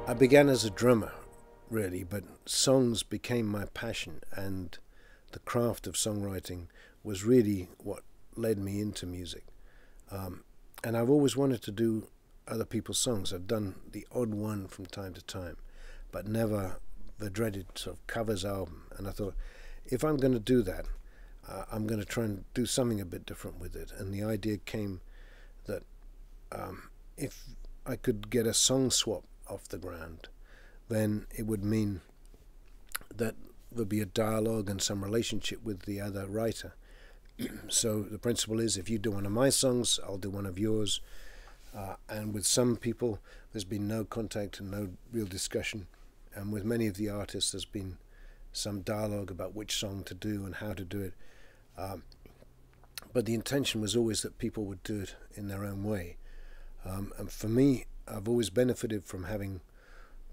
I began as a drummer, really, but songs became my passion, and the craft of songwriting was really what led me into music. And I've always wanted to do other people's songs. I've done the odd one from time to time, but never the dreaded sort of covers album. And I thought, if I'm going to do that, I'm going to try and do something a bit different with it. And the idea came that if I could get a song swap off the ground, then it would mean that there'd be a dialogue and some relationship with the other writer. So the principle is, if you do one of my songs, I'll do one of yours. And with some people, there's been no contact and no real discussion. And with many of the artists, there's been some dialogue about which song to do and how to do it. But the intention was always that people would do it in their own way. And for me, I've always benefited from having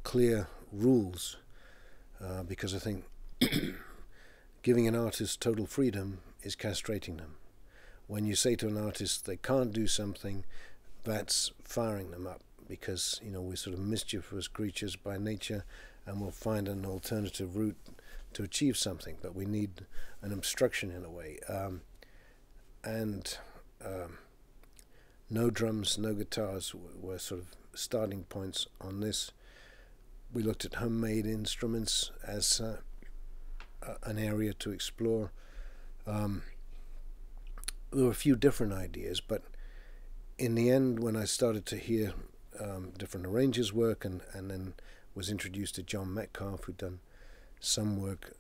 clear rules, because I think giving an artist total freedom is castrating them. When you say to an artist they can't do something, that's firing them up, because we're sort of mischievous creatures by nature, and we'll find an alternative route to achieve something, but we need an obstruction in a way. No drums, no guitars were sort of starting points on this. We looked at homemade instruments as an area to explore. There were a few different ideas, but in the end, when I started to hear different arrangers work, and then was introduced to John Metcalfe, who'd done some work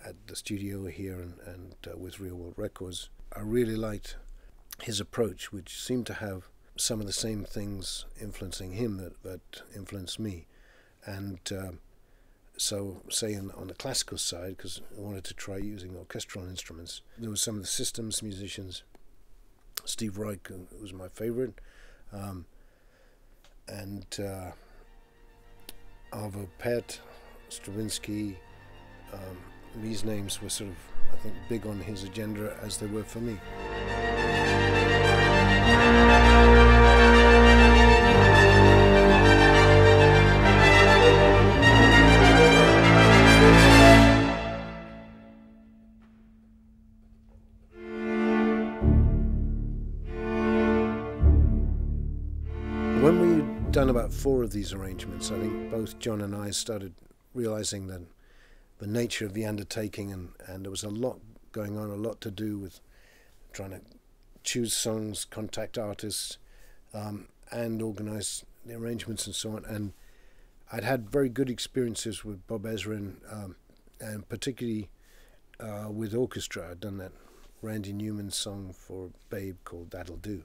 at the studio here and with Real World Records, I really liked his approach, which seemed to have some of the same things influencing him that influenced me. And so, say on the classical side, because I wanted to try using orchestral instruments, there were some of the systems musicians. Steve Reich was my favorite, and Iver, Pett, Stravinsky. These names were sort of, I think, big on his agenda, as they were for me. When we'd done about 4 of these arrangements, I think both John and I started realizing that the nature of the undertaking, and there was a lot going on, a lot to do with trying to choose songs, contact artists, and organize the arrangements and so on. And I'd had very good experiences with Bob Ezrin, and particularly with orchestra. I'd done that Randy Newman song for Babe called That'll Do.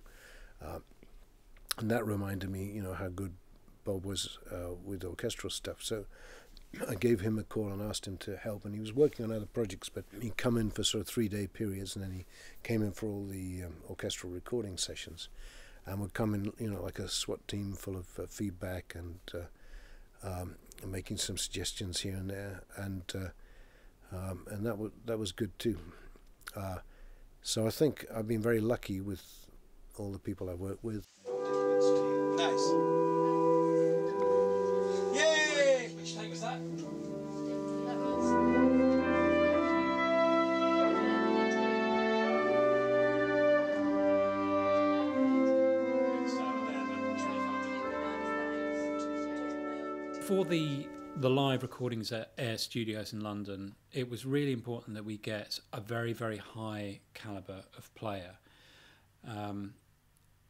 And that reminded me, how good Bob was with orchestral stuff. So I gave him a call and asked him to help, and he was working on other projects, but he'd come in for sort of 3-day periods, and then he came in for all the orchestral recording sessions, and would come in, like a SWAT team full of feedback and making some suggestions here and there, and that was good too. So I think I've been very lucky with all the people I've worked with. Nice. Yay! Which take was that? That was... For the live recordings at Air Studios in London, it was really important that we get a very, very high calibre of player.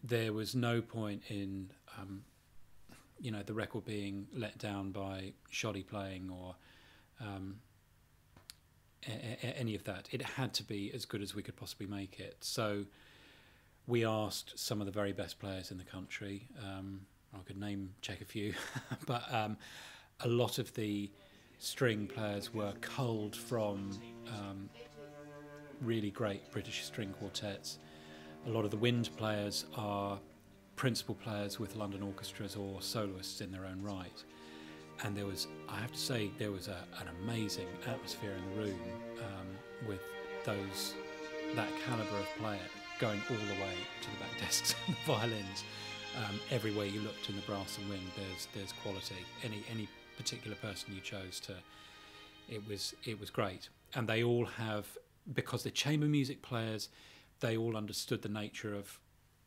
There was no point in, the record being let down by shoddy playing or any of that. It had to be as good as we could possibly make it. So we asked some of the very best players in the country. I could check a few, but a lot of the string players were culled from really great British string quartets. A lot of the wind players are principal players with London orchestras or soloists in their own right. And there was, I have to say, there was an amazing atmosphere in the room with that calibre of player going all the way to the back desks and the violins. Everywhere you looked in the brass and wind, there's quality. Any particular person you chose to, it was great. And they all have, because they're chamber music players, they all understood the nature of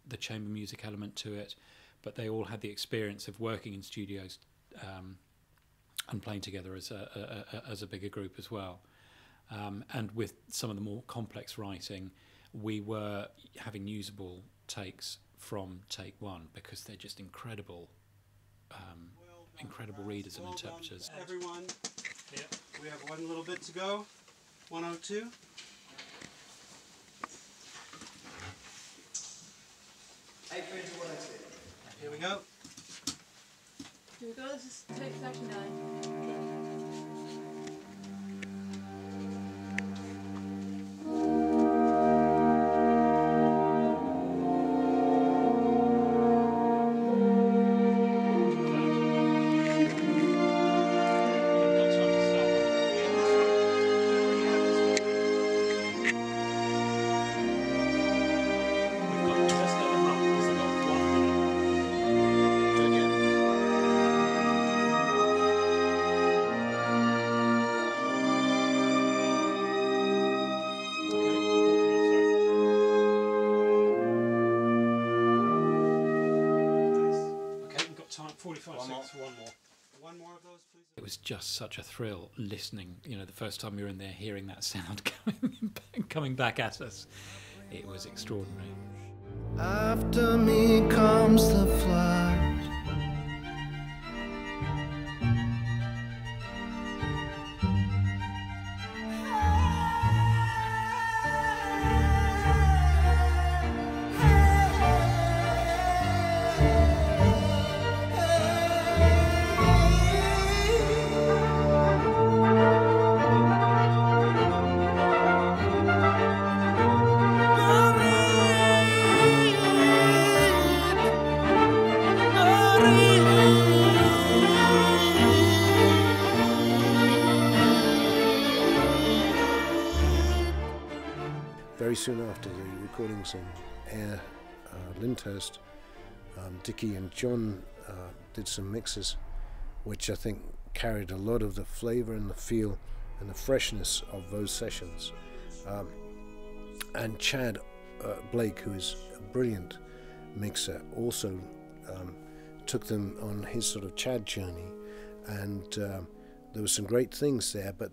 the chamber music element to it, but they all had the experience of working in studios and playing together as a bigger group as well. And with some of the more complex writing, we were having usable takes from take one, because they're just incredible readers and interpreters. Everyone, we have one little bit to go. 102. Here we go. Here we go, this is take 39. One more of those, please. It was just such a thrill listening, you know, the first time you were in there, hearing that sound coming back at us. It was extraordinary. After me comes the flood. Very soon after the recordings in Air, Lyndhurst, Dickie and John did some mixes which I think carried a lot of the flavour and the feel and the freshness of those sessions. And Tchad Blake, who is a brilliant mixer, also took them on his sort of Tchad journey, and there were some great things there, but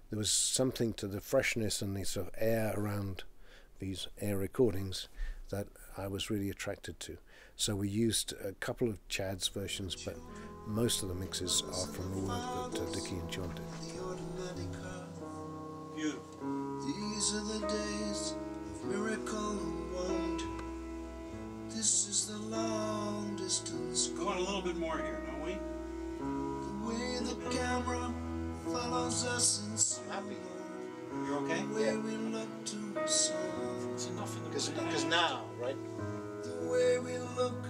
there was something to the freshness and the sort of air around these Air recordings that I was really attracted to. So we used a couple of Tchad's versions, but most of the mixes are from the work that Dickie and John did. Beautiful. These are the days of miracle and wonder. This is the long distance. We want a little bit more here, don't we? The way the camera follows us in slow. Happy. You're okay? The way we look to solve. It's enough in the Because now, right? The way we look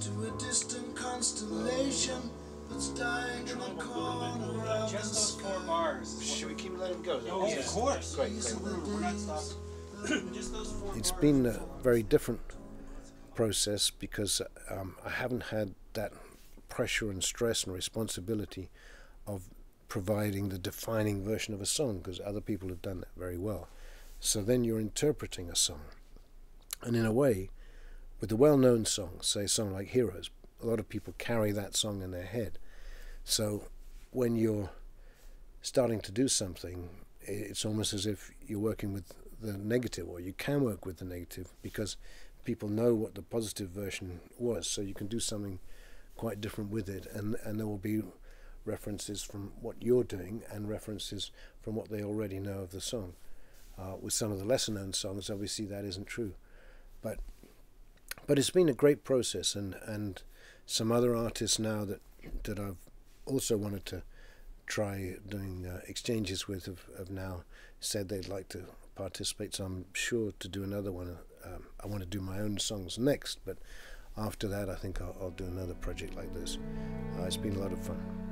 to a distant constellation that's dying in the corner of the Just those four sky. bars. Should we keep letting go? Oh, of course. Great. We're not stopping. Just those four It's bars. been a very different process because I haven't had that pressure and stress and responsibility of providing the defining version of a song, because other people have done that very well. So then you're interpreting a song. And in a way, with a well-known song, say a song like Heroes, a lot of people carry that song in their head. So when you're starting to do something, it's almost as if you're working with the negative, or you can work with the negative, because people know what the positive version was, so you can do something quite different with it, and there will be references from what you're doing and references from what they already know of the song. With some of the lesser known songs, obviously that isn't true, but it's been a great process, and some other artists now that I've also wanted to try doing exchanges with have now said they'd like to participate, so I'm sure to do another one. I want to do my own songs next, but after that I think I'll do another project like this. It's been a lot of fun.